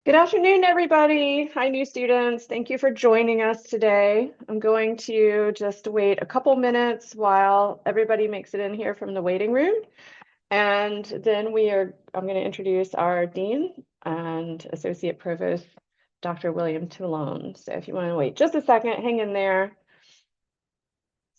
Good afternoon, everybody. Hi, new students. Thank you for joining us today. I'm going to just wait a couple minutes while everybody makes it in here from the waiting room. And then I'm going to introduce our Dean and Associate Provost, Dr. William Toulon. So if you want to wait just a second, hang in there.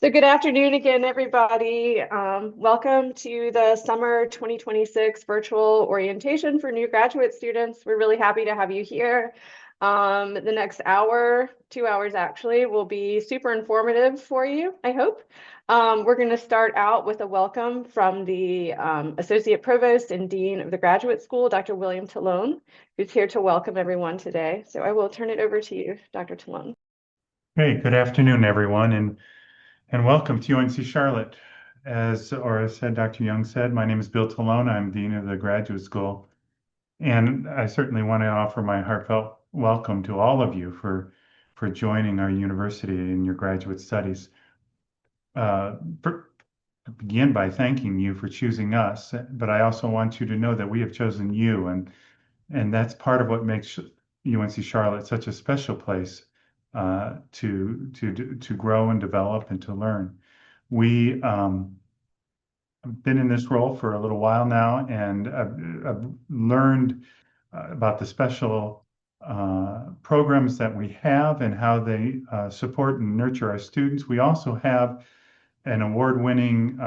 So good afternoon again, everybody. Welcome to the summer 2026 virtual orientation for new graduate students. We're really happy to have you here. The next hour, 2 hours actually, will be super informative for you, I hope. We're going to start out with a welcome from the Associate Provost and Dean of the Graduate School, Dr. William Toulon, who's here to welcome everyone today. So I will turn it over to you, Dr. Toulon. Hey, good afternoon, everyone, and welcome to UNC Charlotte. As said, Dr. Young said, my name is Bill Talone. I'm Dean of the Graduate School, and I certainly want to offer my heartfelt welcome to all of you for joining our university in your graduate studies. Uh, for, to begin by thanking you for choosing us, but I also want you to know that we have chosen you, and that's part of what makes UNC Charlotte such a special place to grow and develop and to learn. We have been in this role for a little while now, and I've learned about the special programs that we have and how they support and nurture our students. We also have an award-winning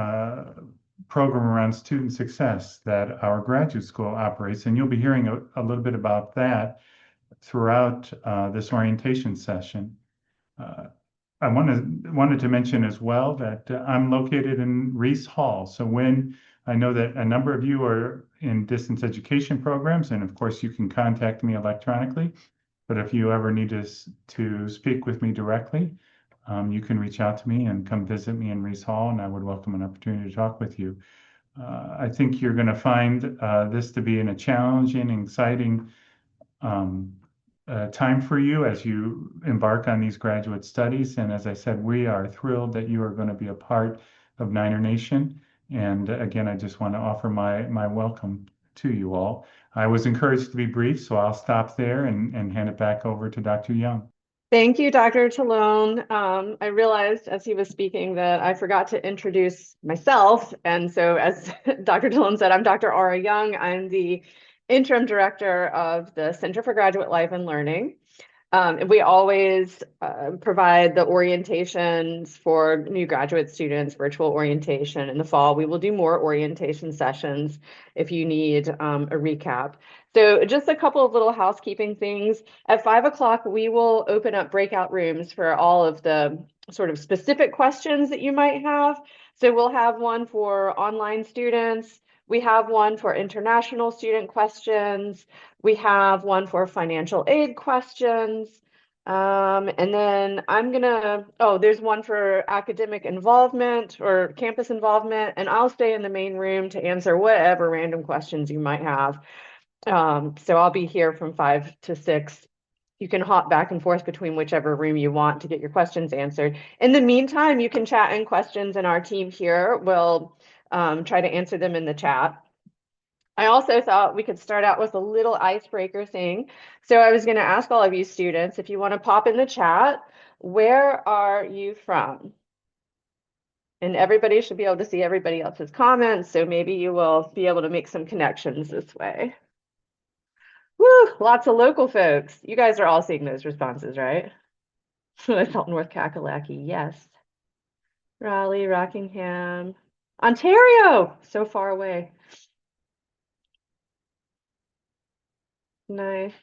program around student success that our graduate school operates, and you'll be hearing a little bit about that throughout this orientation session. Uh, I wanted to mention as well that I'm located in Reese Hall. So when I know that a number of you are in distance education programs, and of course you can contact me electronically, but if you ever need to speak with me directly, you can reach out to me and come visit me in Reese Hall, and I would welcome an opportunity to talk with you. I think you're going to find this to be a challenging, exciting time for you as you embark on these graduate studies. And as I said, we are thrilled that you are going to be a part of Niner Nation. And again, I just want to offer my welcome to you all. I was encouraged to be brief, so I'll stop there and hand it back over to Dr. Young. Thank you, Dr. Talone. I realized as he was speaking that I forgot to introduce myself. And so as Dr. Talone said, I'm Dr. Aura Young. I'm the interim director of the Center for Graduate Life and Learning. And we always provide the orientations for new graduate students, virtual orientation. In the fall, we will do more orientation sessions if you need a recap. So just a couple of little housekeeping things. At 5 o'clock, we will open up breakout rooms for all of the sort of specific questions that you might have. So we'll have one for online students. We have one for international student questions. We have one for financial aid questions. And then there's one for academic involvement or campus involvement, and I'll stay in the main room to answer whatever random questions you might have. So I'll be here from 5 to 6. You can hop back and forth between whichever room you want to get your questions answered. In the meantime, you can chat in questions, and our team here will try to answer them in the chat. I also thought we could start out with a little icebreaker thing. So I was going to ask all of you students, if you want to pop in the chat, where are you from? And everybody should be able to see everybody else's comments, so maybe you will be able to make some connections this way. Woo, lots of local folks. You guys are all seeing those responses, right? I felt North Kakalaki, yes. Raleigh, Rockingham, Ontario, so far away. Nice.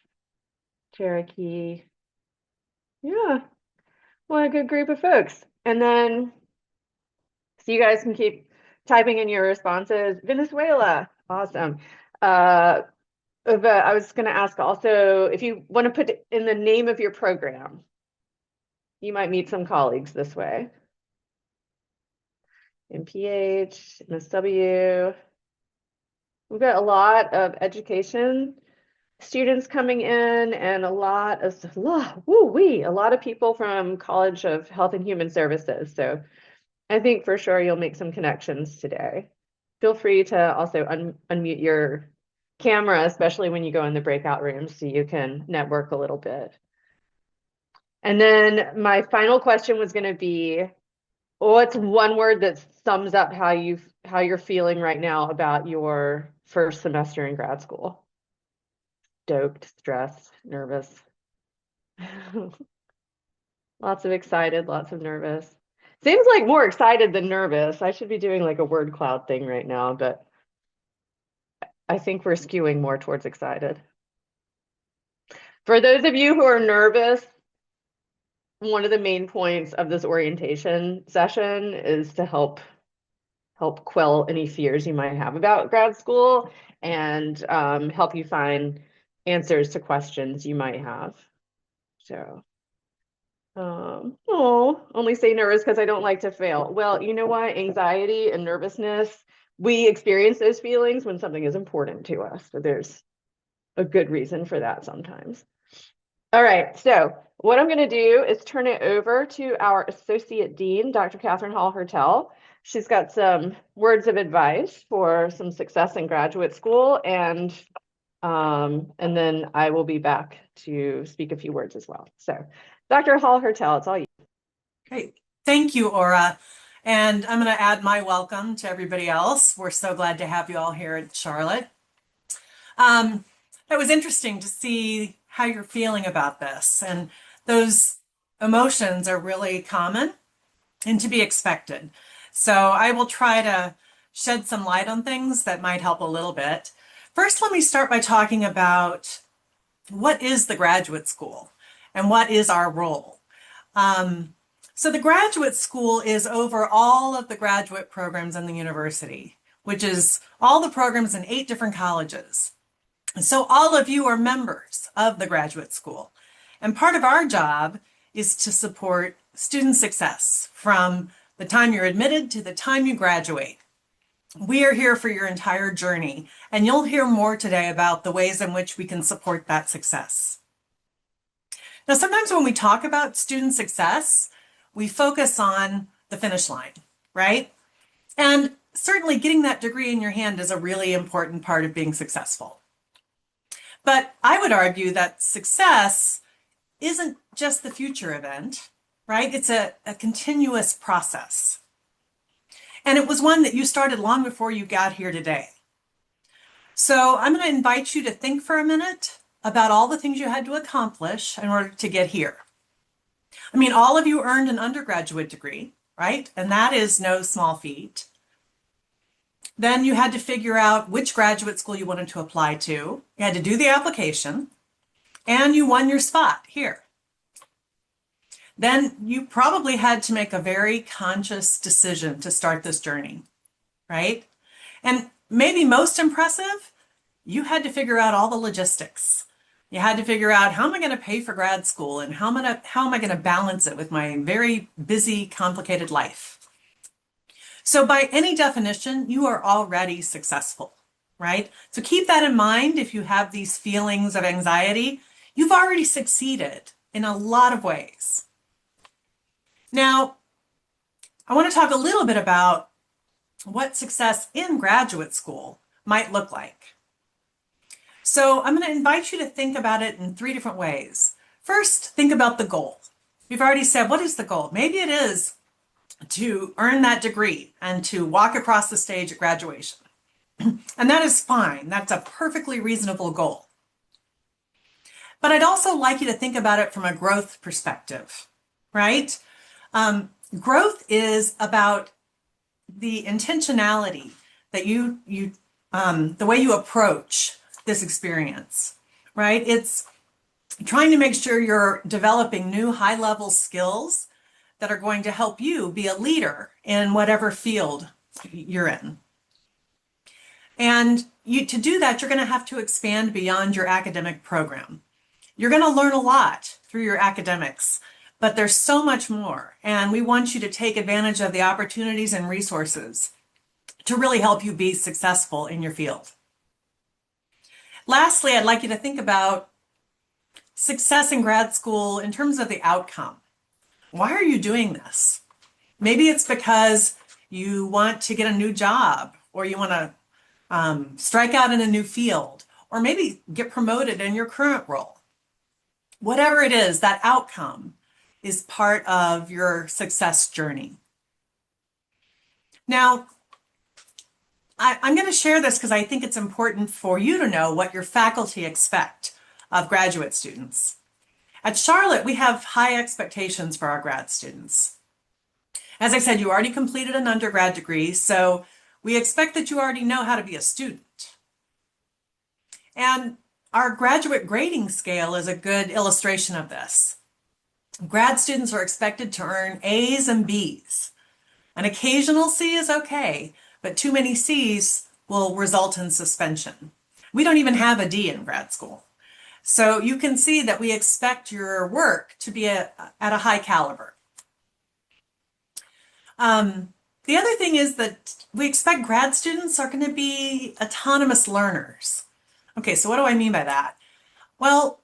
Cherokee. Yeah, what a good group of folks. And then, so you guys can keep typing in your responses. Venezuela, awesome. But I was going to ask also if you want to put in the name of your program, you might meet some colleagues this way. MPH, MSW. We've got a lot of education students coming in and a lot of people from College of Health and Human Services. So I think for sure you'll make some connections today. Feel free to also unmute your camera, especially when you go in the breakout rooms, so you can network a little bit. And then my final question was going to be, what's one word that sums up how you're feeling right now about your first semester in grad school? Stoked, stressed, nervous. Lots of excited, lots of nervous. Seems like more excited than nervous. I should be doing like a word cloud thing right now, but I think we're skewing more towards excited. For those of you who are nervous, one of the main points of this orientation session is to help quell any fears you might have about grad school and help you find answers to questions you might have. So, oh, only say nervous because I don't like to fail. Well, you know what? Anxiety and nervousness, we experience those feelings when something is important to us. So there's a good reason for that sometimes. All right, so what I'm going to do is turn it over to our Associate Dean, Dr. Catherine Hall Hertel. She's got some words of advice for some success in graduate school, and then I will be back to speak a few words as well. So, Dr. Hall Hertel, it's all you. Great. Thank you, Aura. And I'm going to add my welcome to everybody else. We're so glad to have you all here at Charlotte. It was interesting to see how you're feeling about this. And those emotions are really common and to be expected. So I will try to shed some light on things that might help a little bit. First, let me start by talking about what is the graduate school and what is our role. So the graduate school is over all of the graduate programs in the university, which is all the programs in 8 different colleges. So all of you are members of the graduate school. And part of our job is to support student success from the time you're admitted to the time you graduate. We are here for your entire journey, and you'll hear more today about the ways in which we can support that success. Now, sometimes when we talk about student success, we focus on the finish line, right? And certainly getting that degree in your hand is a really important part of being successful. But I would argue that success isn't just the future event, right? It's a continuous process. And it was one that you started long before you got here today. So I'm going to invite you to think for a minute about all the things you had to accomplish in order to get here. I mean, all of you earned an undergraduate degree, right? And that is no small feat. Then you had to figure out which graduate school you wanted to apply to. You had to do the application, and you won your spot here. Then you probably had to make a very conscious decision to start this journey, right? And maybe most impressive, you had to figure out all the logistics. You had to figure out, how am I going to pay for grad school, and how am I going to balance it with my very busy, complicated life? So by any definition, you are already successful, right? So keep that in mind. If you have these feelings of anxiety, you've already succeeded in a lot of ways. Now, I want to talk a little bit about what success in graduate school might look like. So I'm going to invite you to think about it in 3 different ways. First, think about the goal. We've already said, what is the goal? Maybe it is to earn that degree and to walk across the stage at graduation. And that is fine. That's a perfectly reasonable goal. But I'd also like you to think about it from a growth perspective, right? Growth is about the intentionality that the way you approach this experience, right? It's trying to make sure you're developing new high-level skills that are going to help you be a leader in whatever field you're in. And to do that, you're going to have to expand beyond your academic program. You're going to learn a lot through your academics, but there's so much more. And we want you to take advantage of the opportunities and resources to really help you be successful in your field. Lastly, I'd like you to think about success in grad school in terms of the outcome. Why are you doing this? Maybe it's because you want to get a new job, or you want to strike out in a new field, or maybe get promoted in your current role. Whatever it is, that outcome is part of your success journey. Now, I'm going to share this because I think it's important for you to know what your faculty expect of graduate students. At Charlotte, we have high expectations for our grad students. As I said, you already completed an undergrad degree, so we expect that you already know how to be a student. And our graduate grading scale is a good illustration of this. Grad students are expected to earn A's and B's. An occasional C is okay, but too many C's will result in suspension. We don't even have a D in grad school. So you can see that we expect your work to be at a high caliber. The other thing is that we expect grad students are going to be autonomous learners. Okay, so what do I mean by that? Well,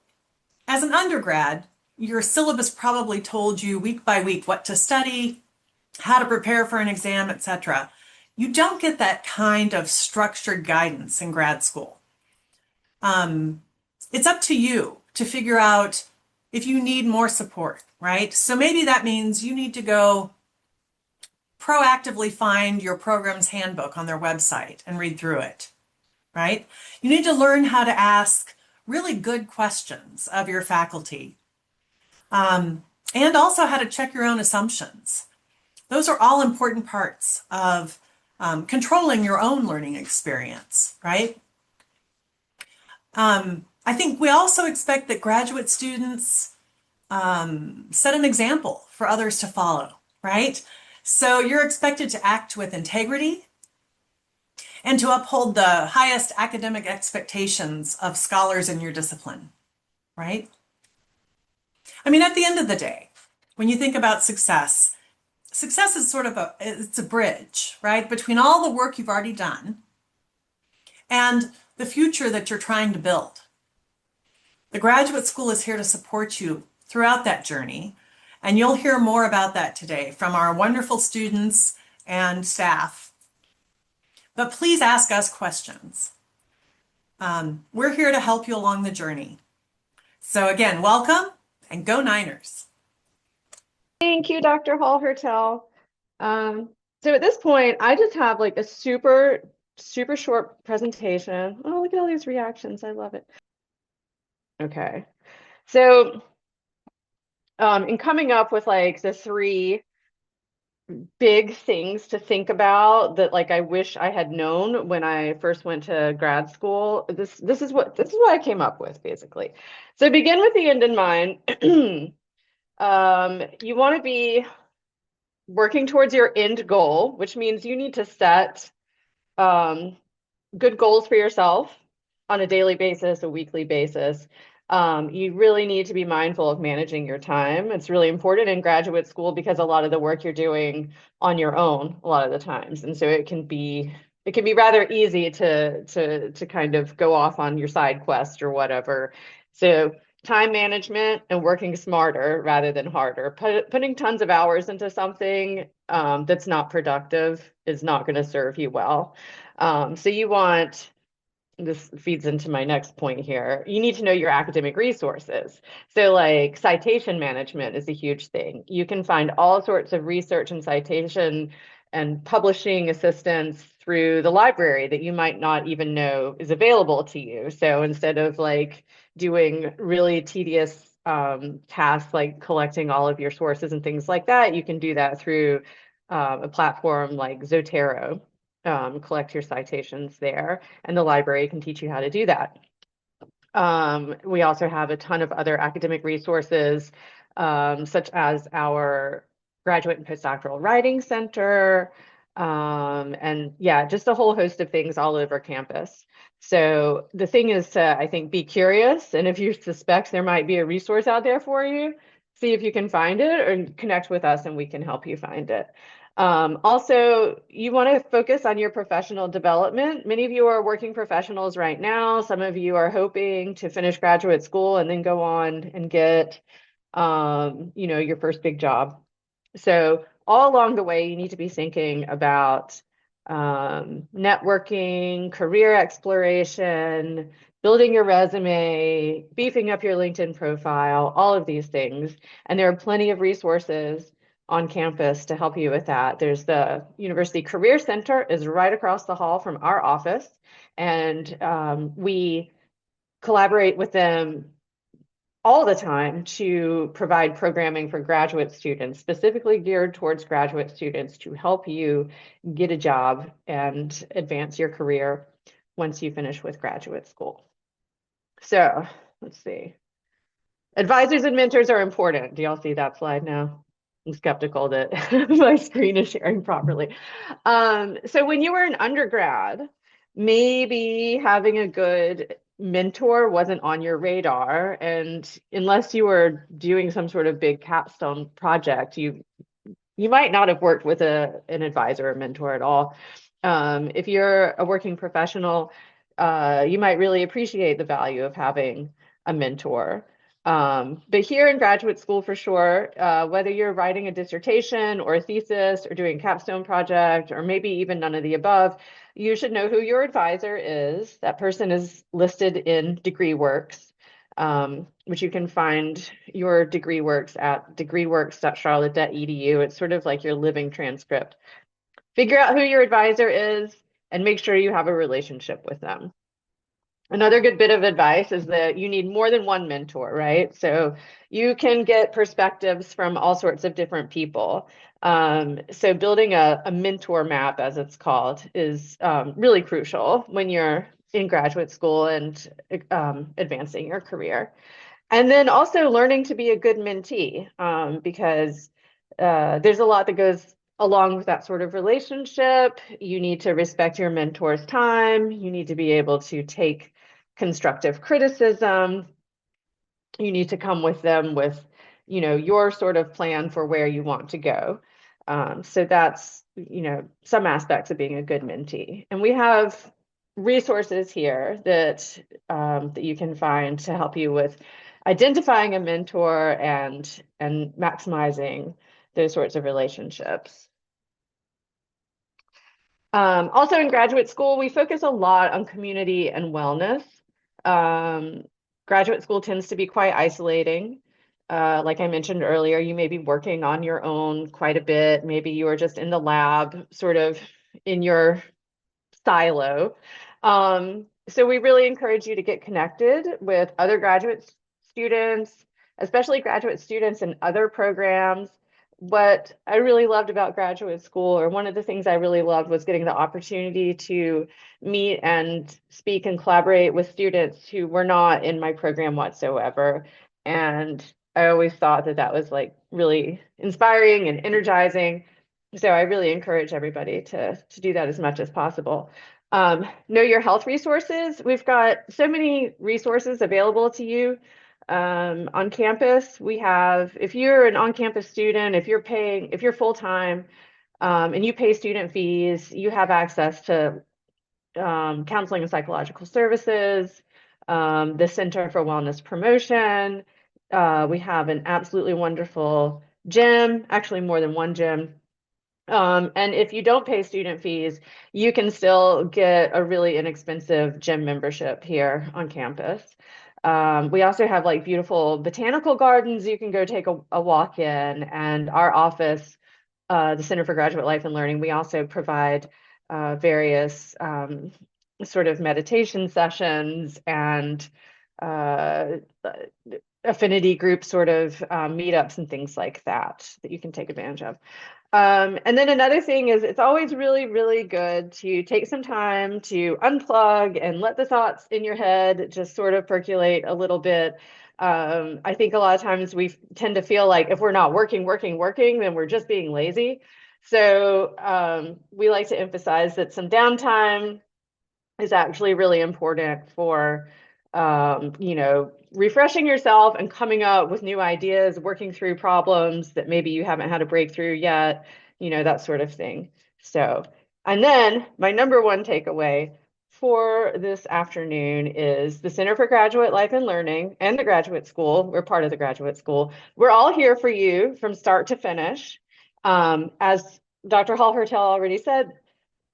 as an undergrad, your syllabus probably told you week by week what to study, how to prepare for an exam, etc. You don't get that kind of structured guidance in grad school. It's up to you to figure out if you need more support, right? So maybe that means you need to go proactively find your program's handbook on their website and read through it, right? You need to learn how to ask really good questions of your faculty, and also how to check your own assumptions. Those are all important parts of controlling your own learning experience, right? I think we also expect that graduate students set an example for others to follow, right? So you're expected to act with integrity and to uphold the highest academic expectations of scholars in your discipline, right? I mean, at the end of the day, when you think about success, success is sort of it's a bridge, right, between all the work you've already done and the future that you're trying to build. The graduate school is here to support you throughout that journey, and you'll hear more about that today from our wonderful students and staff. But please ask us questions. We're here to help you along the journey. So again, welcome and go Niners. Thank you, Dr. Hall-Hertel. So at this point, I just have like a super short presentation. Oh, look at all these reactions. I love it. Okay. So in coming up with like the 3 big things to think about that like I wish I had known when I first went to grad school, this is what I came up with basically. So begin with the end in mind. You want to be working towards your end goal, which means you need to set good goals for yourself on a daily basis, a weekly basis. You really need to be mindful of managing your time. It's really important in graduate school because a lot of the work you're doing on your own a lot of the times. And so it can be rather easy to kind of go off on your side quest or whatever. So time management and working smarter rather than harder. Putting tons of hours into something that's not productive is not going to serve you well. So you want, this feeds into my next point here, you need to know your academic resources. So like citation management is a huge thing. You can find all sorts of research and citation and publishing assistance through the library that you might not even know is available to you. So instead of like doing really tedious tasks like collecting all of your sources and things like that, you can do that through a platform like Zotero. Collect your citations there, and the library can teach you how to do that. We also have a ton of other academic resources, such as our Graduate and Postdoctoral Writing Center, and yeah, just a whole host of things all over campus. So the thing is to, I think, be curious, and if you suspect there might be a resource out there for you, see if you can find it or connect with us and we can help you find it. Also, you want to focus on your professional development. Many of you are working professionals right now. Some of you are hoping to finish graduate school and then go on and get, your first big job. So all along the way, you need to be thinking about networking, career exploration, building your resume, beefing up your LinkedIn profile, all of these things. And there are plenty of resources on campus to help you with that. There's the University Career Center is right across the hall from our office, and we collaborate with them all the time to provide programming for graduate students, specifically geared towards graduate students to help you get a job and advance your career once you finish with graduate school. So let's see. Advisors and mentors are important. Do y'all see that slide now? I'm skeptical that my screen is sharing properly. So when you were an undergrad, maybe having a good mentor wasn't on your radar. And unless you were doing some sort of big capstone project, you might not have worked with an advisor or mentor at all. If you're a working professional, you might really appreciate the value of having a mentor. But here in graduate school, for sure, whether you're writing a dissertation or a thesis or doing a capstone project, or maybe even none of the above, you should know who your advisor is. That person is listed in DegreeWorks, which you can find your DegreeWorks at degreeworks.charlotte.edu. It's sort of like your living transcript. Figure out who your advisor is and make sure you have a relationship with them. Another good bit of advice is that you need more than one mentor, right? So you can get perspectives from all sorts of different people. So building a mentor map, as it's called, is really crucial when you're in graduate school and advancing your career. And then also learning to be a good mentee, because there's a lot that goes along with that sort of relationship. You need to respect your mentor's time. You need to be able to take constructive criticism. You need to come with them with, your sort of plan for where you want to go. So that's, some aspects of being a good mentee. And we have resources here that you can find to help you with identifying a mentor and maximizing those sorts of relationships. Also in graduate school, we focus a lot on community and wellness. Graduate school tends to be quite isolating. Like I mentioned earlier, you may be working on your own quite a bit. Maybe you are just in the lab, sort of in your silo. So we really encourage you to get connected with other graduate students, especially graduate students in other programs. What I really loved about graduate school, or one of the things I really loved, was getting the opportunity to meet and speak and collaborate with students who were not in my program whatsoever. And I always thought that that was like really inspiring and energizing. So I really encourage everybody to do that as much as possible. Know your health resources. We've got so many resources available to you on campus. We have, if you're an on-campus student, if you're full-time, and you pay student fees, you have access to counseling and psychological services, the Center for Wellness Promotion. We have an absolutely wonderful gym, actually more than one gym. And if you don't pay student fees, you can still get a really inexpensive gym membership here on campus. We also have like beautiful botanical gardens you can go take a walk in, and our office, the Center for Graduate Life and Learning, we also provide various sort of meditation sessions and affinity group sort of meetups and things like that you can take advantage of. And then another thing is, it's always really, really good to take some time to unplug and let the thoughts in your head just sort of percolate a little bit. I think a lot of times we tend to feel like if we're not working, then we're just being lazy. So we like to emphasize that some downtime is actually really important for refreshing yourself and coming up with new ideas, working through problems that maybe you haven't had a breakthrough yet, that sort of thing. So, and then my number one takeaway for this afternoon is the Center for Graduate Life and Learning and the graduate school. We're part of the graduate school. We're all here for you from start to finish. As Dr. Hall Hertel already said,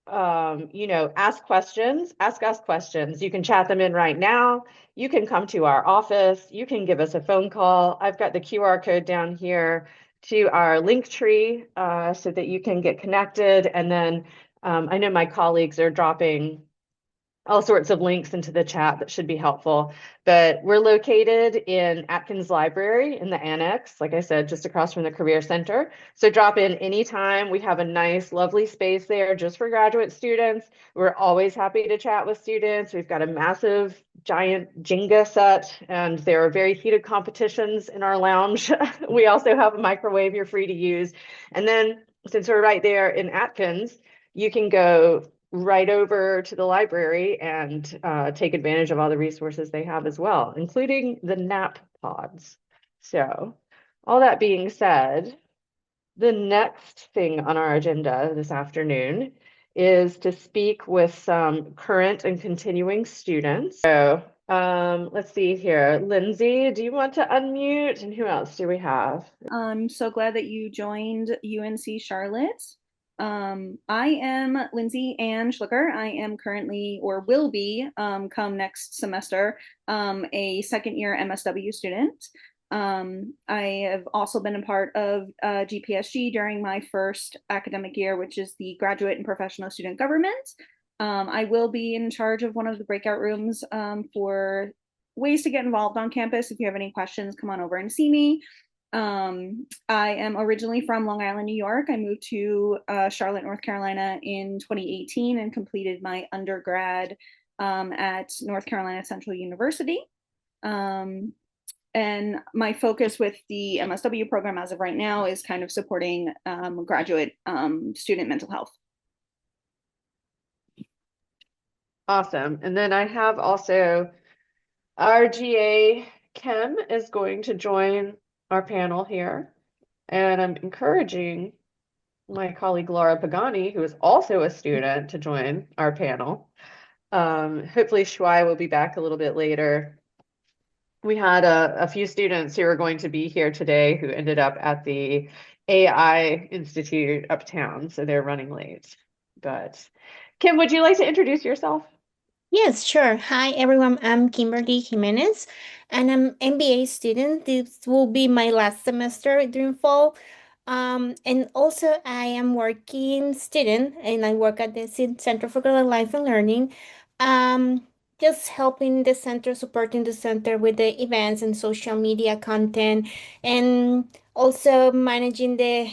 ask questions, ask us questions. You can chat them in right now. You can come to our office. You can give us a phone call. I've got the QR code down here to our link tree so that you can get connected. And then I know my colleagues are dropping all sorts of links into the chat that should be helpful. But we're located in Atkins Library in the annex, like I said, just across from the Career Center. So drop in anytime. We have a nice, lovely space there just for graduate students. We're always happy to chat with students. We've got a massive, giant Jenga set, and there are very heated competitions in our lounge. We also have a microwave you're free to use. And then since we're right there in Atkins, you can go right over to the library and take advantage of all the resources they have as well, including the nap pods. So all that being said, the next thing on our agenda this afternoon is to speak with some current and continuing students. So let's see here. Lindsay, do you want to unmute? And who else do we have? I'm so glad that you joined UNC Charlotte. I am Lindsay Ann Schlicker. I am currently, or will be, come next semester, a second year MSW student. I have also been a part of GPSG during my first academic year, which is the Graduate and Professional Student Government. I will be in charge of one of the breakout rooms for ways to get involved on campus. If you have any questions, come on over and see me. I am originally from Long Island, New York. I moved to Charlotte, North Carolina in 2018 and completed my undergrad at North Carolina Central University. And my focus with the MSW program as of right now is kind of supporting graduate student mental health. Awesome. And then I have also our GA Kim is going to join our panel here. And I'm encouraging my colleague Laura Pagani, who is also a student, to join our panel. Hopefully Shuai will be back a little bit later. We had a few students who are going to be here today who ended up at the AI Institute uptown, so they're running late. But Kim, would you like to introduce yourself? Yes, sure. Hi, everyone. I'm Kimberly Jimenez, and I'm MBA student. This will be my last semester during fall. And also I am working student, and I work at the Center for Global Life and Learning. Um, just helping the center, supporting the center with the events and social media content, and also managing the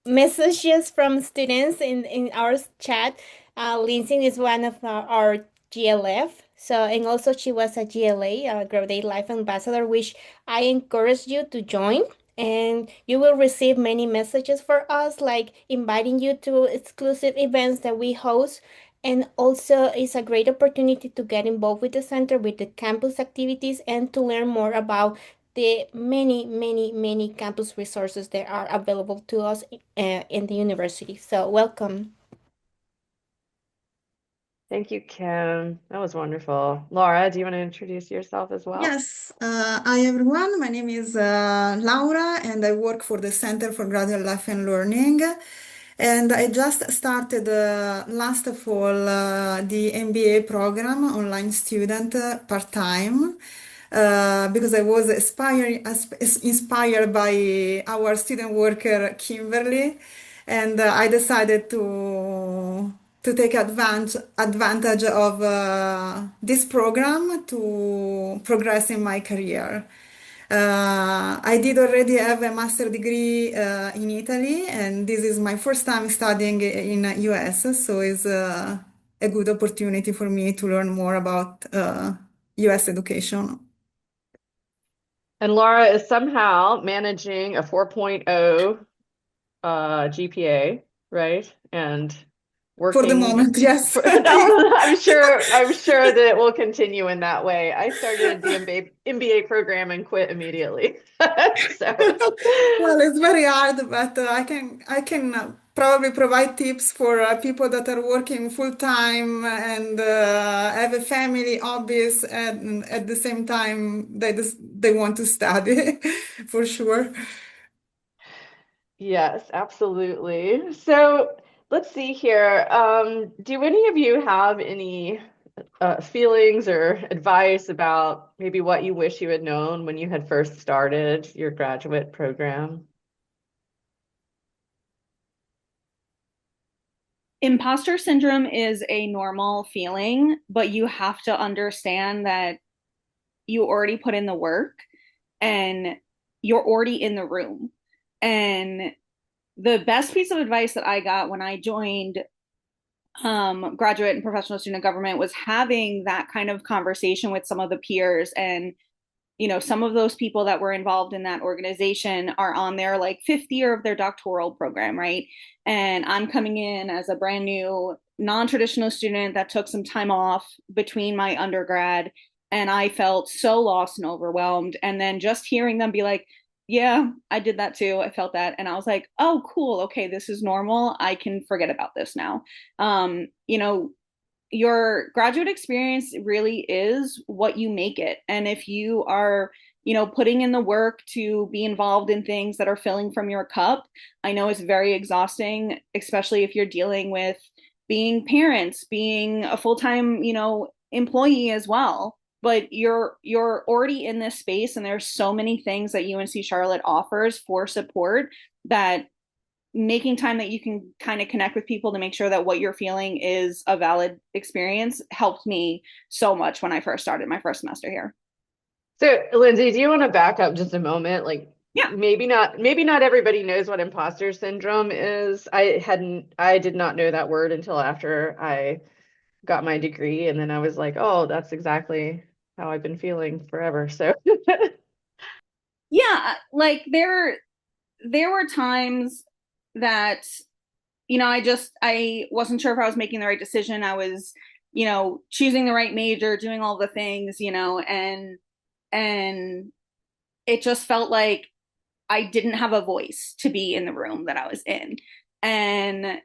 messages from students in our chat. Lindsay is one of our GLF. So, and also she was a GLA, Grad Life Ambassador, which I encourage you to join. And you will receive many messages for us, like inviting you to exclusive events that we host. And also, it's a great opportunity to get involved with the center, with the campus activities, and to learn more about the many campus resources that are available to us in the university. So welcome. Thank you, Kim. That was wonderful. Laura, do you want to introduce yourself as well? Yes, hi everyone. My name is Laura, and I work for the Center for Graduate Life and Learning. And I just started last fall the MBA program, online student part-time, because I was inspired by our student worker Kimberly, and I decided to take advantage of this program to progress in my career. I did already have a master degree in Italy, and this is my first time studying in US, so it's a good opportunity for me to learn more about US education. And Laura is somehow managing a 4.0 GPA, right? And For the working moment, yes. I'm sure that it will continue in that way. I started the MBA program and quit immediately. So Well, it's very hard, but I can probably provide tips for people that are working full time and have a family, hobbies, and at the same time they want to study for sure. yes, absolutely. So let's see here. Do any of you have any feelings or advice about maybe what you wish you had known when you had first started your graduate program? Imposter syndrome is a normal feeling, but you have to understand that you already put in the work and you're already in the room. And the best piece of advice that I got when I joined graduate and professional student government was having that kind of conversation with some of the peers. And some of those people that were involved in that organization are on their like fifth year of their doctoral program, right? And I'm coming in as a brand new non-traditional student that took some time off between my undergrad, and I felt so lost and overwhelmed. And then just hearing them be like, yeah, I did that too. I felt that. And I was like, oh, cool. Okay, this is normal. I can forget about this now. Your graduate experience really is what you make it. And if you are, putting in the work to be involved in things that are filling from your cup, I know it's very exhausting, especially if you're dealing with being parents, being a full-time, employee as well. But you're already in this space, and there's so many things that UNC Charlotte offers for support that making time that you can kind of connect with people to make sure that what you're feeling is a valid experience helped me so much when I first started my first semester here. So, Lindsay, do you want to back up just a moment? Like, Yeah. maybe not everybody knows what imposter syndrome is. I did not know that word until after I got my degree, and then I was like, oh, that's exactly how I've been feeling forever. So, Yeah, like there were times that I wasn't sure if I was making the right decision. I was, choosing the right major, doing all the things, and it just felt like I didn't have a voice to be in the room that I was in. And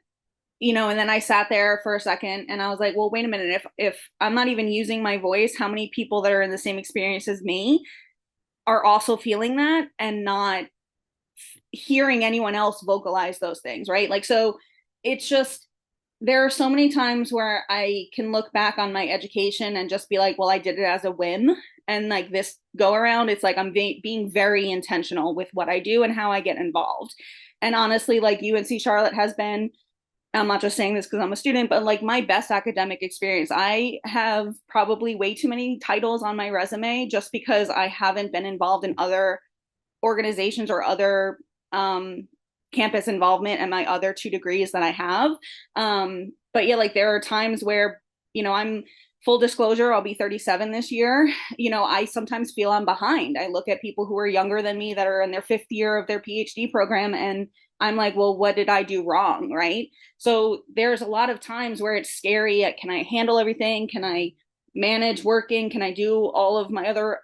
and then I sat there for a second and I was like, well, wait a minute, if I'm not even using my voice, how many people that are in the same experience as me are also feeling that and not hearing anyone else vocalize those things, right? Like, so it's just, there are so many times where I can look back on my education and just be like, well, I did it as a whim. And like this go around, it's like I'm being very intentional with what I do and how I get involved. And honestly, like UNC Charlotte has been, I'm not just saying this because I'm a student, but like my best academic experience. I have probably way too many titles on my resume just because I haven't been involved in other organizations or other campus involvement and my other 2 degrees that I have. But yeah, like there are times where, I'm full disclosure, I'll be 37 this year. I sometimes feel I'm behind. I look at people who are younger than me that are in their fifth year of their PhD program, and I'm like, well, what did I do wrong? Right. So there's a lot of times where it's scary. Can I handle everything? Can I manage working? Can I do all of my other,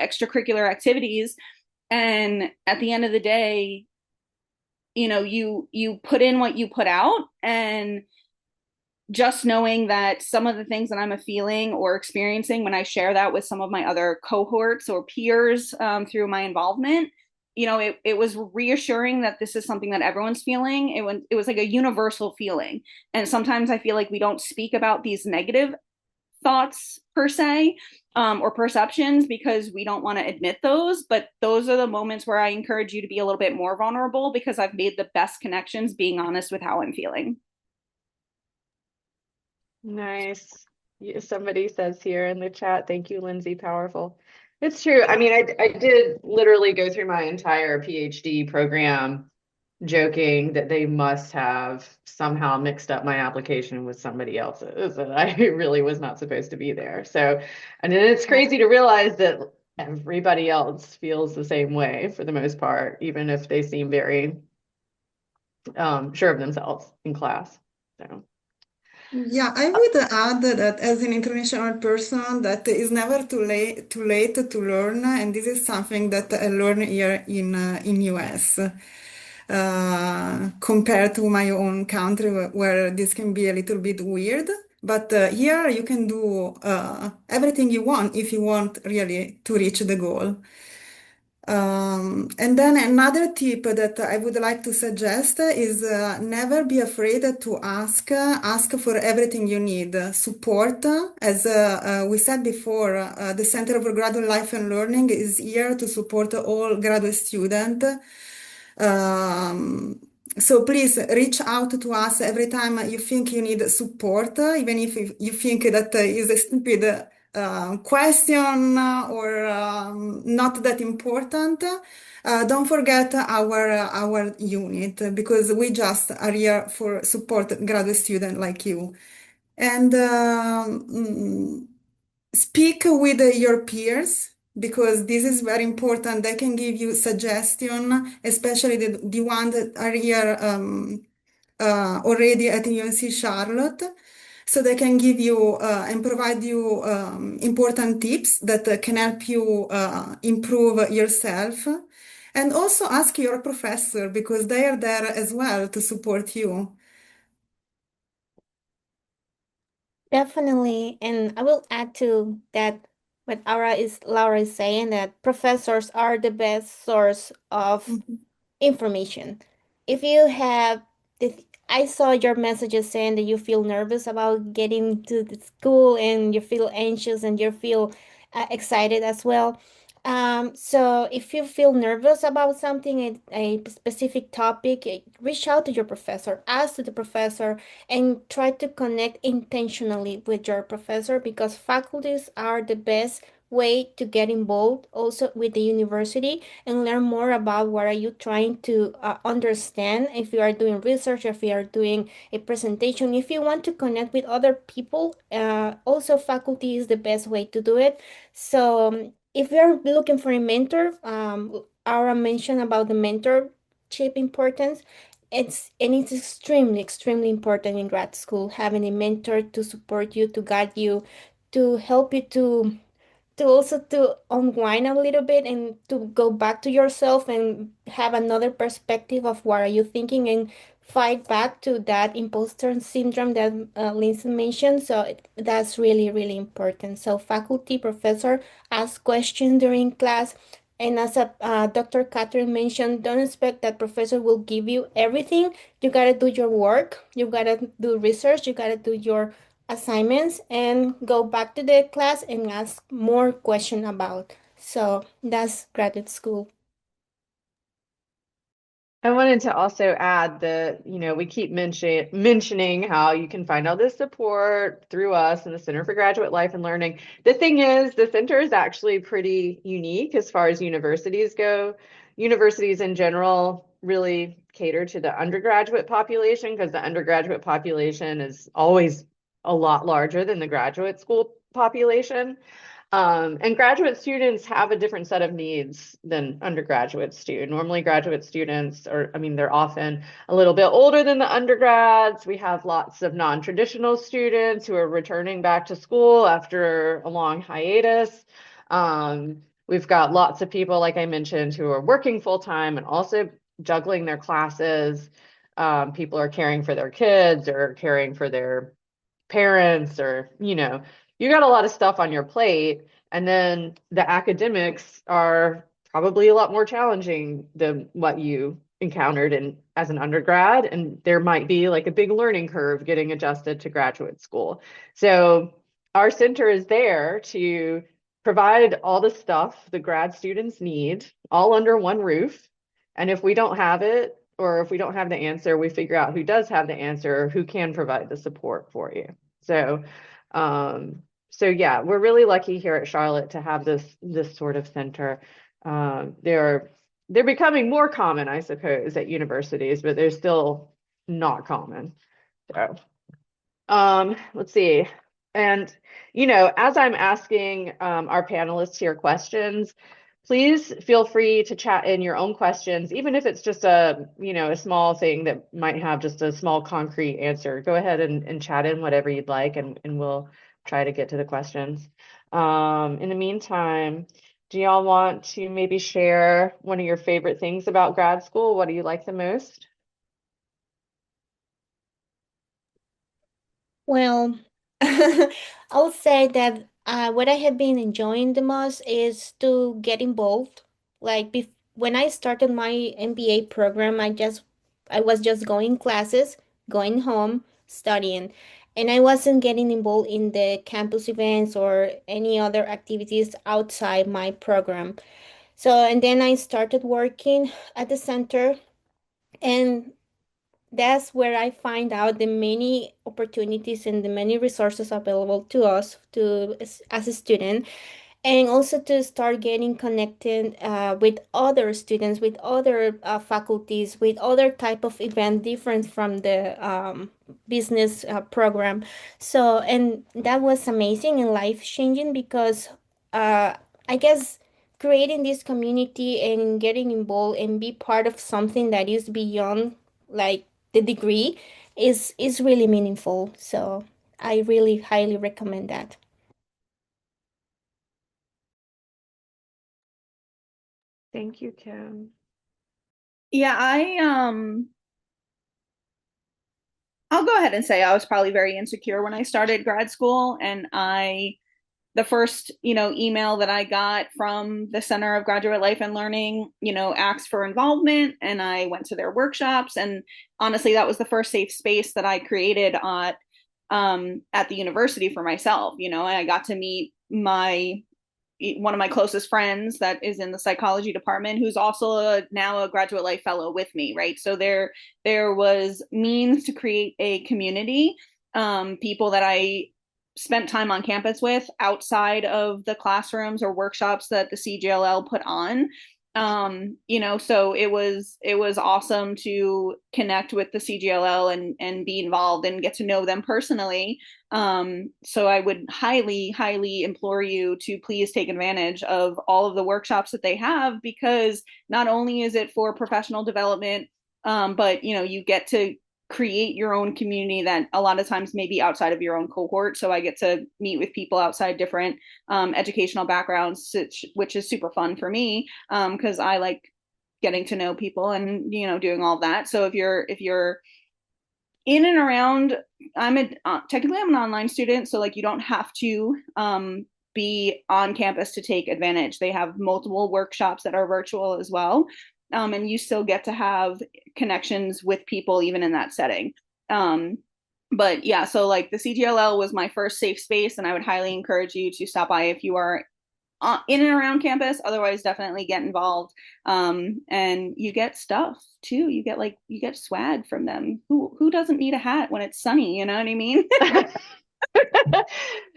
extracurricular activities? And at the end of the day, you put in what you put out, and just knowing that some of the things that I'm feeling or experiencing when I share that with some of my other cohorts or peers through my involvement, it was reassuring that this is something that everyone's feeling. It was like a universal feeling. And sometimes I feel like we don't speak about these negative thoughts per se, or perceptions because we don't want to admit those. But those are the moments where I encourage you to be a little bit more vulnerable because I've made the best connections being honest with how I'm feeling. nice. Somebody says here in the chat, thank you, Lindsay, powerful. It's true. I mean, I did literally go through my entire PhD program joking that they must have somehow mixed up my application with somebody else's, and I really was not supposed to be there. So, and then it's crazy to realize that everybody else feels the same way for the most part, even if they seem very sure of themselves in class. So. Yeah, I would add that as an international person, that it's never too late to learn, and this is something that I learned here in US. Compared to my own country, where this can be a little bit weird. But here you can do everything you want if you want really to reach the goal. And then another tip that I would like to suggest is never be afraid to ask for everything you need. Support, as we said before, the Center for Graduate Life and Learning is here to support all graduate students. Um, so please reach out to us every time you think you need support, even if you think that is a stupid question or not that important. Don't forget our unit because we just are here for support graduate student like you. And speak with your peers because this is very important. They can give you suggestion, especially the ones that are here already at UNC Charlotte. So they can give you and provide you important tips that can help you improve yourself. And also ask your professor because they are there as well to support you. Definitely, and I will add to that what Laura is saying that professors are the best source of Mhm. information. If you have, if I saw your messages saying that you feel nervous about getting to the school and you feel anxious and you feel excited as well. So if you feel nervous about something, a specific topic, reach out to your professor, ask to the professor, and try to connect intentionally with your professor because faculties are the best way to get involved also with the university and learn more about what are you trying to understand if you are doing research, if you are doing a presentation, if you want to connect with other people, also faculty is the best way to do it. So if you're looking for a mentor, Ara mentioned about the mentorship importance. It's extremely important in grad school having a mentor to support you, to guide you, to help you to also to unwind a little bit and to go back to yourself and have another perspective of what are you thinking and fight back to that imposter syndrome that Lindsay mentioned. So that's really important. So faculty, professor, ask questions during class. And as Dr. Catherine mentioned, don't expect that professor will give you everything. You gotta do your work. You gotta do research. You gotta do your assignments and go back to the class and ask more question about. So that's graduate school. I wanted to also add that, we keep mentioning how you can find all this support through us and the Center for Graduate Life and Learning. The thing is, the center is actually pretty unique as far as universities go. Universities in general really cater to the undergraduate population because the undergraduate population is always a lot larger than the graduate school population. And graduate students have a different set of needs than undergraduate students. Normally, graduate students they're often a little bit older than the undergrads. We have lots of non-traditional students who are returning back to school after a long hiatus. We've got lots of people, like I mentioned, who are working full-time and also juggling their classes. People are caring for their kids or caring for their parents or you got a lot of stuff on your plate, and then the academics are probably a lot more challenging than what you encountered in as an undergrad, and there might be like a big learning curve getting adjusted to graduate school. So our center is there to provide all the stuff the grad students need all under one roof, and if we don't have it or if we don't have the answer, we figure out who does have the answer or who can provide the support for you. So, yeah, we're really lucky here at Charlotte to have this sort of center. They're becoming more common, I suppose, at universities, but they're still not common. So, let's see. And as I'm asking our panelists here questions, please feel free to chat in your own questions, even if it's just a small thing that might have just a small concrete answer. Go ahead and chat in whatever you'd like, and we'll try to get to the questions. In the meantime, do y'all want to maybe share one of your favorite things about grad school? What do you like the most? Well, I'll say that what I have been enjoying the most is to get involved Like when I started my MBA program, I was just going classes, going home, studying, and I wasn't getting involved in the campus events or any other activities outside my program. So, and then I started working at the center, and that's where I find out the many opportunities and the many resources available to us to as a student, and also to start getting connected with other students, with other faculties, with other type of event different from the business program. So, and that was amazing and life changing because I guess creating this community and getting involved and be part of something that is beyond like the degree is really meaningful. So I really highly recommend that. Thank you, Kim. Yeah, I'll go ahead and say I was probably very insecure when I started grad school, and the first, email that I got from the Center of Graduate Life and Learning, asked for involvement, and I went to their workshops. And honestly, that was the first safe space that I created at the university for myself, and I got to meet one of my closest friends that is in the psychology department, who's also now a graduate life fellow with me, right? So there was means to create a community, people that I spent time on campus with outside of the classrooms or workshops that the CGLL put on. So it was awesome to connect with the CGLL and be involved and get to know them personally. So I would highly, highly implore you to please take advantage of all of the workshops that they have, because not only is it for professional development, but you get to create your own community that a lot of times may be outside of your own cohort. So I get to meet with people outside different educational backgrounds, which is super fun for me, because I like getting to know people and doing all that. So if you're in and around, technically I'm an online student, so like you don't have to be on campus to take advantage. They have multiple workshops that are virtual as well, and you still get to have connections with people even in that setting. But yeah, so like the CGLL was my first safe space, and I would highly encourage you to stop by if you are in and around campus. Otherwise, definitely get involved. And you get stuff too. You get swag from them. Who doesn't need a hat when it's sunny? You know what I mean?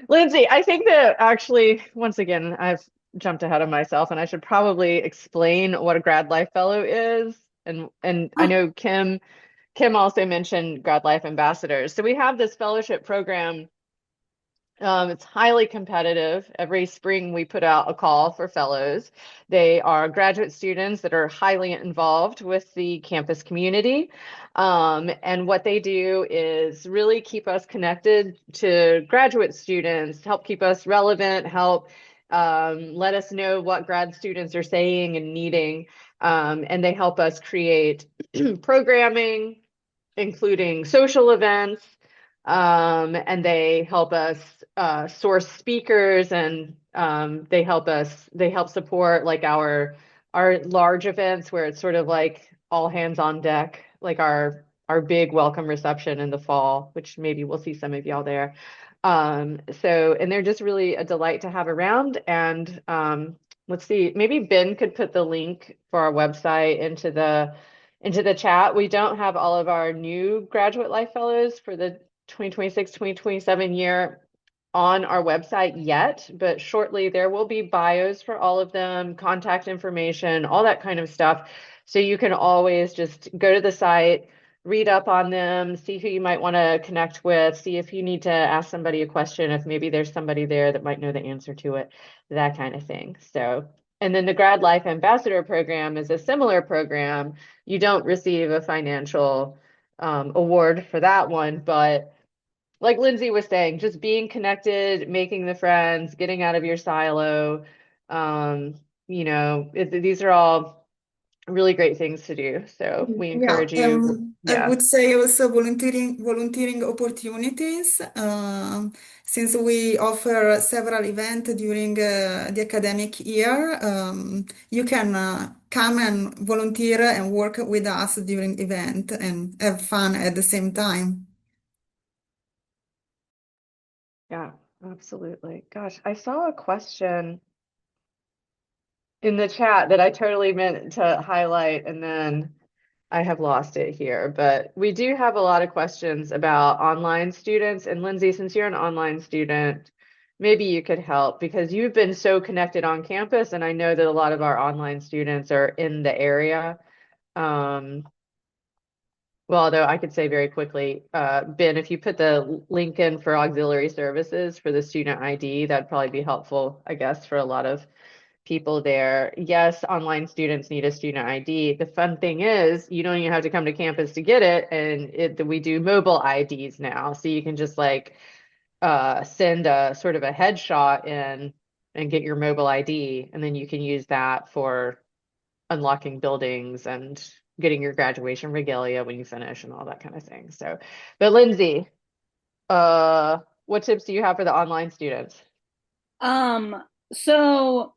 Lindsay, I think that actually, once again, I've jumped ahead of myself, and I should probably explain what a grad life fellow is. And I know Kim also mentioned grad life ambassadors. So we have this fellowship program. It's highly competitive. Every spring, we put out a call for fellows. They are graduate students that are highly involved with the campus community. And what they do is really keep us connected to graduate students, help keep us relevant, help let us know what grad students are saying and needing. And they help us create programming, including social events, and they help us source speakers, and they help support like our large events where it's sort of like all hands on deck, like our big welcome reception in the fall, which maybe we'll see some of y'all there. And they're just really a delight to have around. And let's see, maybe Ben could put the link for our website into the chat. We don't have all of our new graduate life fellows for the 2026-2027 year on our website yet, but shortly there will be bios for all of them, contact information, all that kind of stuff. So you can always just go to the site, read up on them, see who you might want to connect with, see if you need to ask somebody a question, if maybe there's somebody there that might know the answer to it, that kind of thing. So, and then the Grad Life Ambassador Program is a similar program. You don't receive a financial award for that one, but like Lindsay was saying, just being connected, making the friends, getting out of your silo, these are all really great things to do. So we Yeah, encourage you. I Yeah. would say also volunteering opportunities, since we offer several events during the academic year. You can come and volunteer and work with us during event and have fun at the same time. Yeah, absolutely. Gosh, I saw a question in the chat that I totally meant to highlight, and then I have lost it here. But we do have a lot of questions about online students. And Lindsay, since you're an online student, maybe you could help because you've been so connected on campus, and I know that a lot of our online students are in the area. Well, although I could say very quickly, Ben, if you put the link in for auxiliary services for the student ID, that'd probably be helpful, I guess, for a lot of people there. Yes, online students need a student ID. The fun thing is you don't even have to come to campus to get it, and we do mobile IDs now. So you can just like send a sort of a headshot in and get your mobile ID, and then you can use that for unlocking buildings and getting your graduation regalia when you finish and all that kind of thing. So, but Lindsay, what tips do you have for the online students? So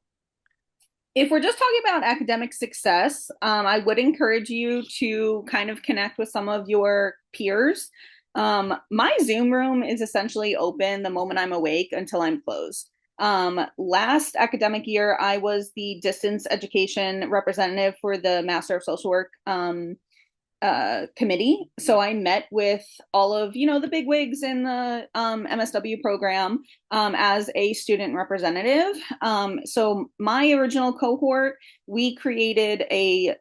if we're just talking about academic success, I would encourage you to kind of connect with some of your peers. My Zoom room is essentially open the moment I'm awake until I'm closed. Last academic year, I was the distance education representative for the Master of Social Work committee. So I met with all of, the big wigs in the MSW program as a student representative. So my original cohort, we created a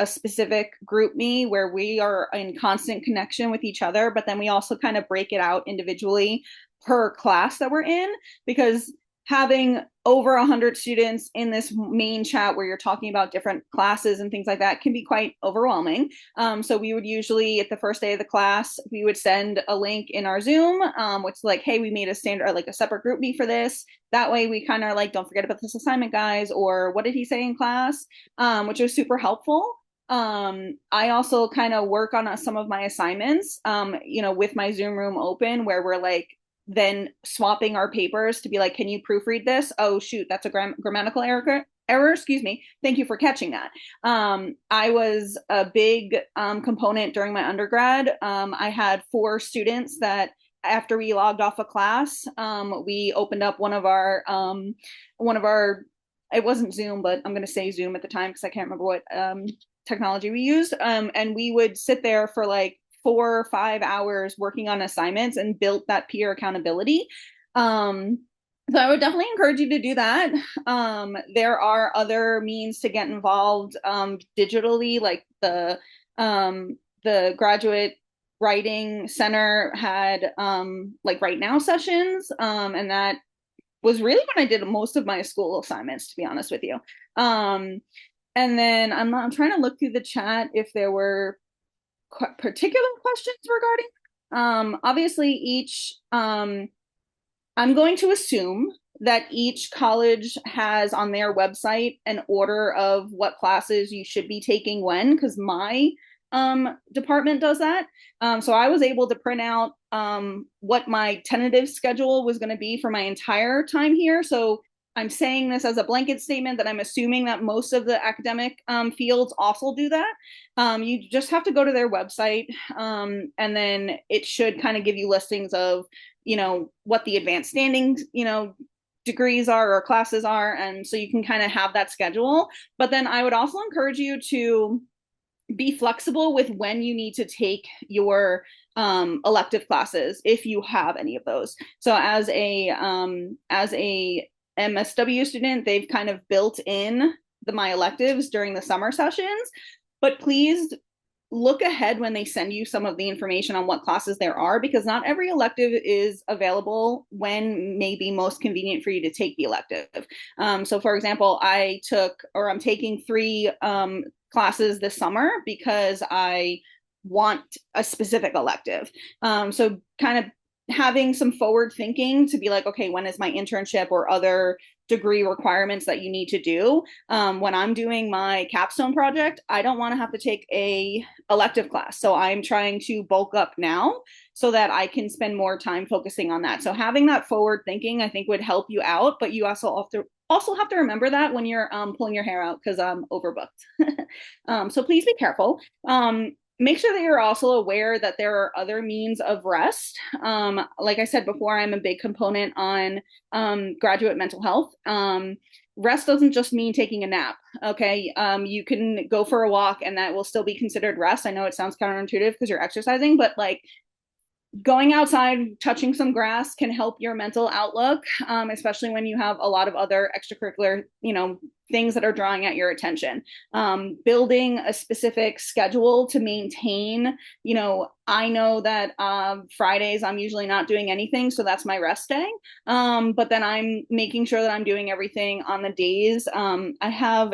specific group me where we are in constant connection with each other, but then we also kind of break it out individually per class that we're in, because having over 100 students in this main chat where you're talking about different classes and things like that can be quite overwhelming. So we would usually, at the first day of the class, we would send a link in our Zoom, which is like, hey, we made a standard, like a separate group me for this. That way we kind of like, don't forget about this assignment, guys, or what did he say in class, which was super helpful. I also kind of work on some of my assignments, with my Zoom room open, where we're like, then swapping our papers to be like, can you proofread this? Oh, shoot, that's a grammatical error. Excuse me. Thank you for catching that. I was a big component during my undergrad. I had 4 students that after we logged off a class, we opened up one of our, it wasn't Zoom, but I'm going to say Zoom at the time because I can't remember what technology we used. And we would sit there for like 4 or 5 hours working on assignments and built that peer accountability. So I would definitely encourage you to do that. There are other means to get involved digitally, like the Graduate Writing Center had like Right Now sessions, and that was really when I did most of my school assignments, to be honest with you. And then I'm trying to look through the chat if there were particular questions regarding obviously each I'm going to assume that each college has on their website an order of what classes you should be taking when, because my department does that. So I was able to print out what my tentative schedule was going to be for my entire time here. So I'm saying this as a blanket statement that I'm assuming that most of the academic fields also do that. You just have to go to their website, and then it should kind of give you listings of, what the advanced standing, degrees are or classes are. And so you can kind of have that schedule. But then I would also encourage you to be flexible with when you need to take your elective classes, if you have any of those. So as a MSW student, they've kind of built in my electives during the summer sessions, but please look ahead when they send you some of the information on what classes there are, because not every elective is available when may be most convenient for you to take the elective. So for example, I'm taking 3 classes this summer because I want a specific elective. So kind of having some forward thinking to be like, okay, when is my internship or other degree requirements that you need to do? When I'm doing my capstone project, I don't want to have to take a elective class. So I'm trying to bulk up now so that I can spend more time focusing on that. So having that forward thinking, I think would help you out, but you also have to remember that when you're pulling your hair out because I'm overbooked. So please be careful. Make sure that you're also aware that there are other means of rest. Like I said before, I'm a big component on graduate mental health. Rest doesn't just mean taking a nap. Okay. You can go for a walk and that will still be considered rest. I know it sounds counterintuitive because you're exercising, but like going outside, touching some grass can help your mental outlook, especially when you have a lot of other extracurricular, things that are drawing at your attention. Building a specific schedule to maintain, I know that Fridays I'm usually not doing anything, so that's my rest day. But then I'm making sure that I'm doing everything on the days. I have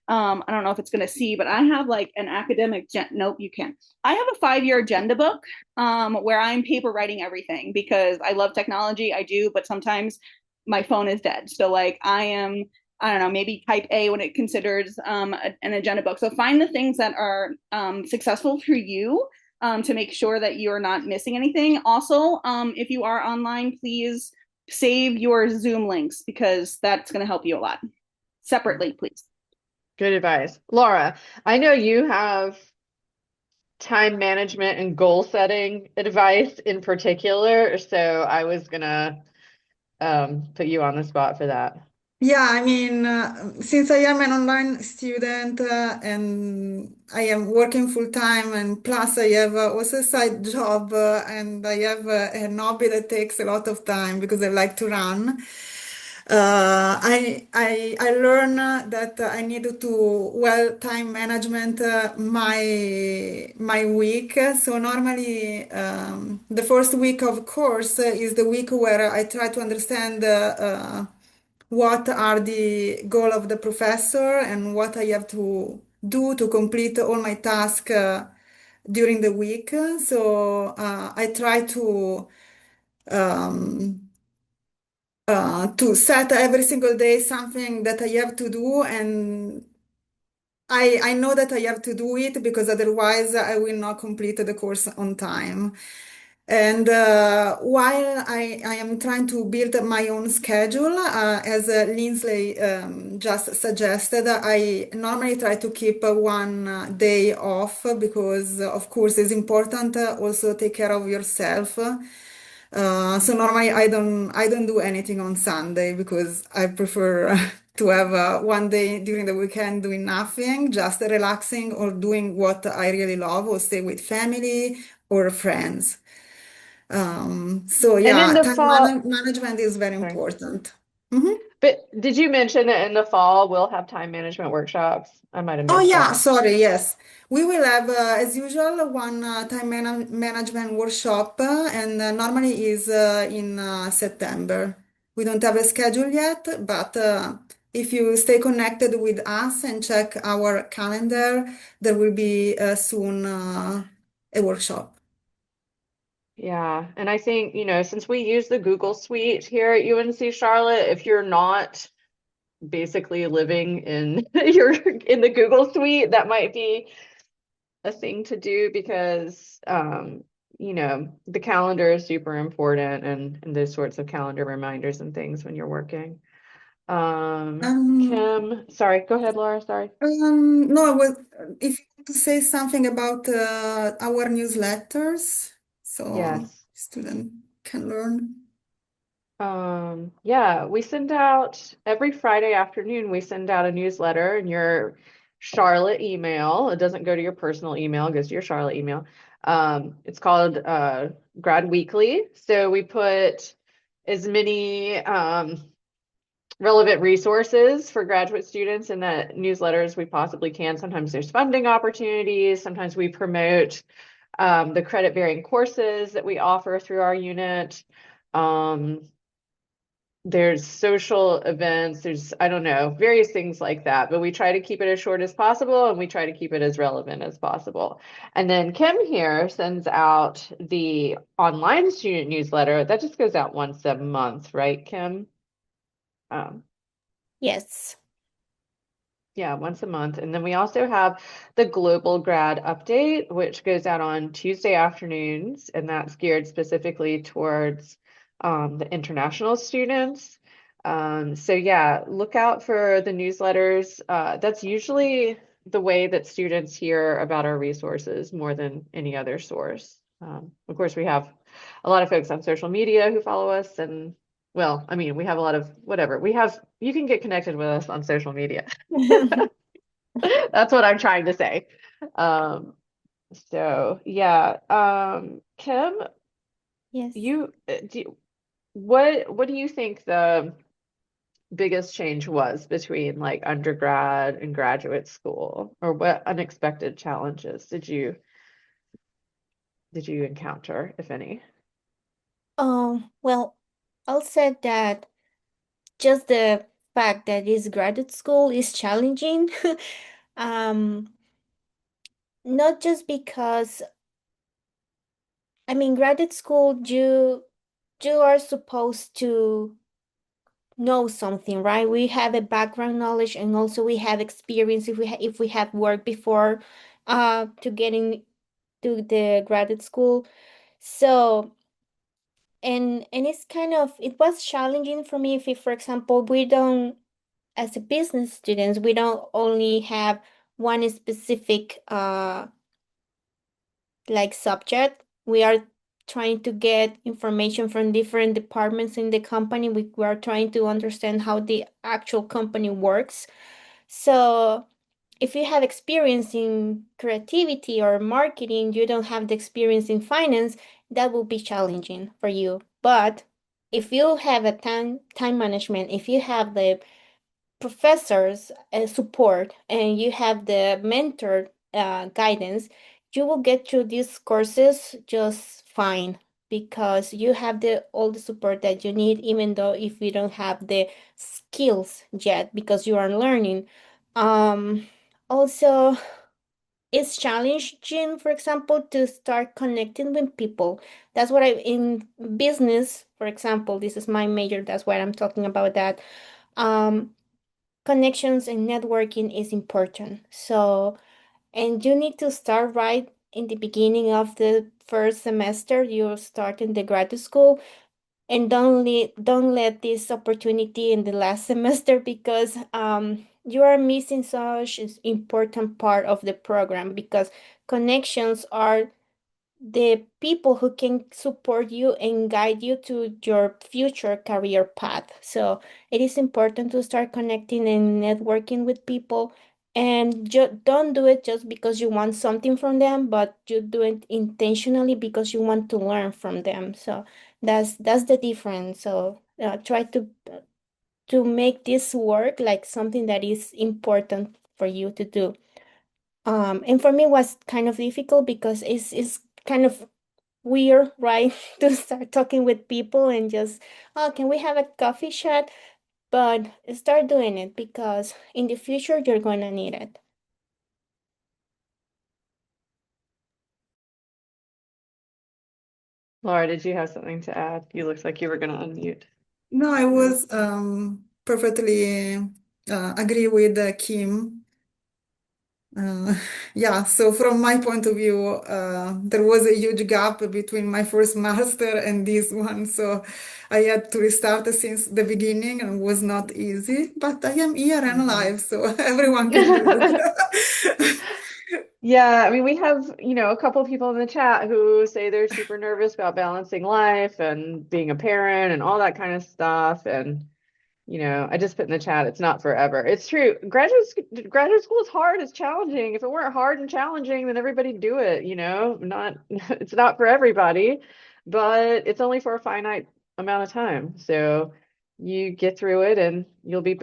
I don't know if it's going to see, but I have like an academic, nope, you can't. I have a 5-year agenda book where I'm paper writing everything because I love technology. I do, but sometimes my phone is dead. So like I don't know, maybe type A when it considers an agenda book. So find the things that are successful for you to make sure that you're not missing anything. Also, if you are online, please save your Zoom links because that's going to help you a lot. Separately, please. Good advice. Laura, I know you have time management and goal setting advice in particular, so I was gonna put you on the spot for that. Yeah, I mean, since I am an online student and I am working full time, and plus I have also a side job and I have an hobby that takes a lot of time because I like to run. I learn that I need to well time management my week. So normally the first week of course is the week where I try to understand what are the goal of the professor and what I have to do to complete all my tasks during the week. So I try um, to set every single day something that I have to do, and I know that I have to do it because otherwise I will not complete the course on time. And while I am trying to build my own schedule, as Lindsay just suggested, I normally try to keep one day off because, of course, it's important also take care of yourself. So normally I don't do anything on Sunday because I prefer to have one day during the weekend doing nothing, just relaxing or doing what I really love, or stay with family or friends. So And in yeah, the time fall, management is very sorry, important. Mhm. but did you mention that in the fall we'll have time management workshops? I might have Oh missed yeah, that. sorry, yes. We will have, as usual, one management workshop, and normally is in September. We don't have a schedule yet, but if you stay connected with us and check our calendar, there will be soon a workshop. Yeah, and I think, since we use the Google Suite here at UNC Charlotte, if you're not basically living in in the Google Suite, that might be a thing to do because the calendar is super important and those sorts of calendar reminders and things when you're working. Um, Kim, sorry, go ahead, Laura, sorry. no, if you want to say something about our newsletters, so Yes. student can learn. Yeah, we send out every Friday afternoon, we send out a newsletter in your Charlotte email. It doesn't go to your personal email, it goes to your Charlotte email. It's called Grad Weekly. So we put as many relevant resources for graduate students in the newsletter as we possibly can. Sometimes there's funding opportunities, sometimes we promote the credit-bearing courses that we offer through our unit. Um, there's social events, there's, I don't know, various things like that, but we try to keep it as short as possible and we try to keep it as relevant as possible. And then Kim here sends out the online student newsletter that just goes out once a month, right, Kim? Um, Yes. Yeah, once a month. And then we also have the Global Grad Update, which goes out on Tuesday afternoons, and that's geared specifically towards the international students. So yeah, look out for the newsletters. That's usually the way that students hear about our resources more than any other source. Of course, we have a lot of folks on social media who follow us, and well, I mean, we have a lot of whatever. You can get connected with us on social media. That's what I'm trying to say. Um, so yeah, Kim, Yes. what do you think the biggest change was between like undergrad and graduate school, or what unexpected challenges did you encounter, if any? Well, I'll say that just the fact that this graduate school is challenging, um, not just because, I mean, graduate school, you are supposed to know something, right? We have a background knowledge and also we have experience if we have worked before to get in to the graduate school. So and it's kind of it was challenging for me if for example we don't as a business students we don't only have one specific like subject. We are trying to get information from different departments in the company. We are trying to understand how the actual company works. So if you have experience in creativity or marketing, you don't have the experience in finance, that will be challenging for you. But if you have a time management, if you have the professors support and you have the mentor guidance, you will get through these courses just fine because you have the all the support that you need, even though if you don't have the skills yet because you are learning. Also, it's challenging, for example, to start connecting with people. That's what I in business, for example, this is my major, that's why I'm talking about that. Um, Connections and networking is important. So, and you need to start right in the beginning of the first semester. You start in the graduate school and don't let this opportunity in the last semester because you are missing such an important part of the program because connections are the people who can support you and guide you to your future career path. So it is important to start connecting and networking with people. And don't do it just because you want something from them, but you do it intentionally because you want to learn from them. So that's the difference. So try to make this work like something that is important for you to do. And for me, it was kind of difficult because it's kind of weird, right? To start talking with people and just, oh, can we have a coffee chat? But start doing it because in the future you're going to need it. Laura, did you have something to add? You looked like you were going to unmute. No, I was perfectly agree with Kim. Uh, yeah, so from my point of view, there was a huge gap between my first master and this one. So I had to restart since the beginning and it was not easy, but I am here and alive, so everyone can do it. Yeah, I mean, we have, a couple of people in the chat who say they're super nervous about balancing life and being a parent and all that kind of stuff. And, I just put in the chat, it's not forever. It's true. Graduate school is hard, it's challenging. If it weren't hard and challenging, then everybody'd do it, Not it's not for everybody, but it's only for a finite amount of time. So you get through it and you'll be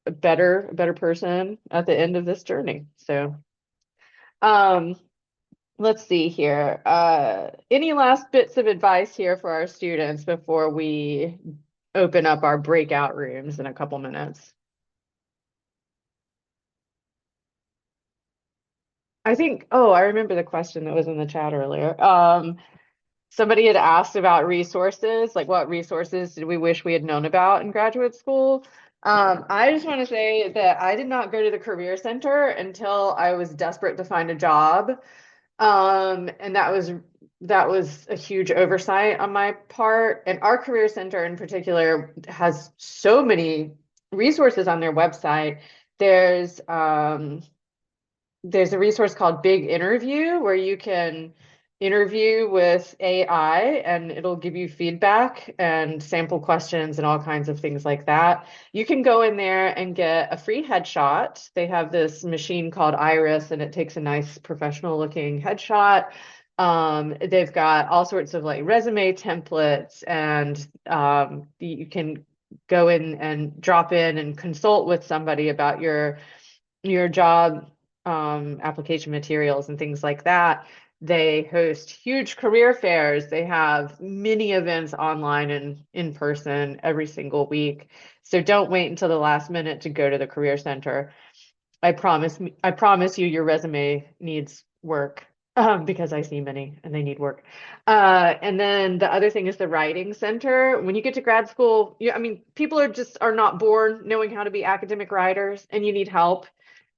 a better person at the end of this journey. So, um, let's see here. Any last bits of advice here for our students before we open up our breakout rooms in a couple minutes. I think, oh, I remember the question that was in the chat earlier. Somebody had asked about resources, like what resources did we wish we had known about in graduate school? I just want to say that I did not go to the Career Center until I was desperate to find a job. And that was a huge oversight on my part. And our Career Center in particular has so many resources on their website. There's a resource called Big Interview where you can interview with AI and it'll give you feedback and sample questions and all kinds of things like that. You can go in there and get a free headshot. They have this machine called Iris and it takes a nice professional looking headshot. They've got all sorts of like resume templates and you can go in and drop in and consult with somebody about your job application materials and things like that. They host huge career fairs. They have many events online and in person every single week. So don't wait until the last minute to go to the Career Center. I promise you your resume needs work because I see many and they need work. And then the other thing is the Writing Center. When you get to grad school, I mean, people are not born knowing how to be academic writers and you need help.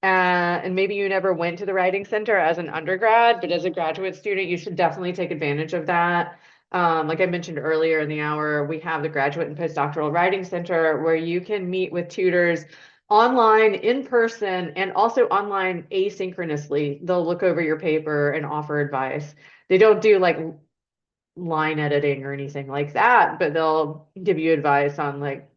And maybe you never went to the Writing Center as an undergrad, but as a graduate student, you should definitely take advantage of that. Like I mentioned earlier in the hour, we have the Graduate and Postdoctoral Writing Center where you can meet with tutors online, in person, and also online asynchronously. They'll look over your paper and offer advice. They don't do like line editing or anything like that, but they'll give you advice on like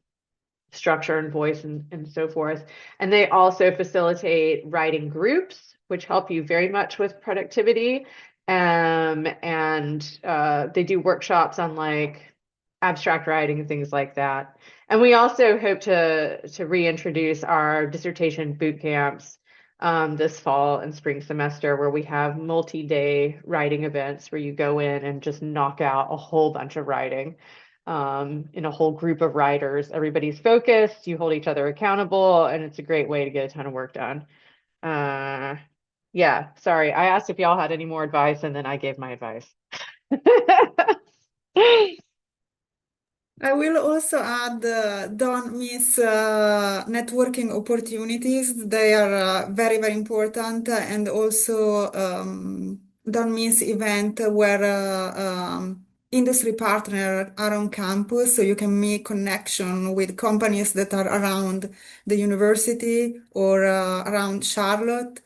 structure and voice and so forth. And they also facilitate writing groups, which help you very much with productivity. And they do workshops on like abstract writing and things like that. And we also hope to reintroduce our dissertation boot camps this fall and spring semester, where we have multi-day writing events where you go in and just knock out a whole bunch of writing in a whole group of writers. Everybody's focused, you hold each other accountable, and it's a great way to get a ton of work done. Yeah, sorry, I asked if y'all had any more advice and then I gave my advice. I will also add, don't miss networking opportunities. They are very, very important. And also, don't miss event where industry partners are on campus, so you can make connection with companies that are around the university or around Charlotte.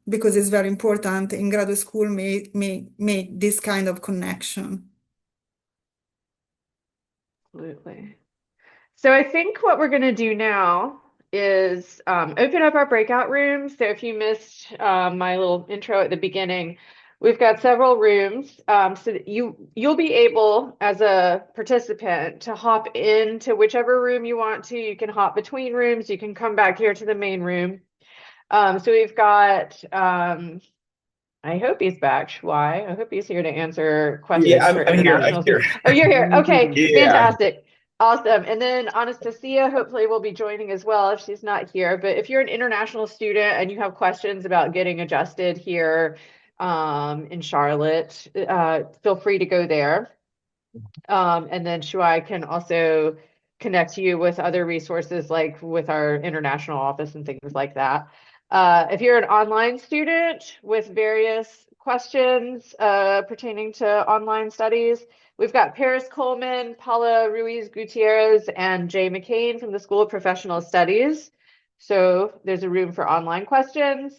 Because it's very important in graduate school, make this kind of connection. Absolutely. So I think what we're going to do now is open up our breakout rooms. So if you missed my little intro at the beginning, we've got several rooms so that you'll be able, as a participant, to hop into whichever room you want to. You can hop between rooms. You can come back here to the main room. So we've got, I hope he's back, Shuai. I hope he's here to answer questions Yeah, for I'm here. international I'm here. students. Oh, you're here. Okay, Yeah. fantastic. Awesome. And then Anastasia hopefully will be joining as well if she's not here. But if you're an international student and you have questions about getting adjusted here in Charlotte, feel free to go there. And then Shuai can also connect you with other resources like with our international office and things like that. If you're an online student with various questions pertaining to online studies, we've got Paris Coleman, Paula Ruiz Gutierrez, and Jay McCain from the School of Professional Studies. So there's a room for online questions.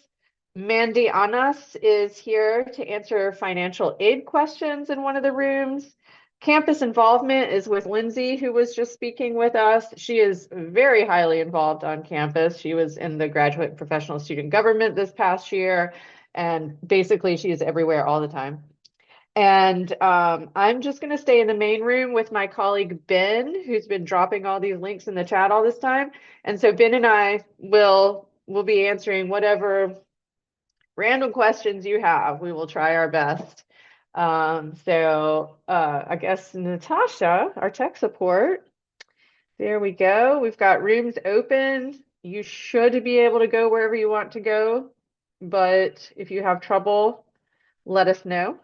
Mandy Anas is here to answer financial aid questions in one of the rooms. Campus involvement is with Lindsay, who was just speaking with us. She is very highly involved on campus. She was in the graduate and professional student government this past year, and basically she is everywhere all the time. And I'm just going to stay in the main room with my colleague Ben, who's been dropping all these links in the chat all this time. And so Ben and I will be answering whatever random questions you have. We will try our best. I guess Natasha, our tech support, there we go. We've got rooms open. You should be able to go wherever you want to go, but if you have trouble, let us know.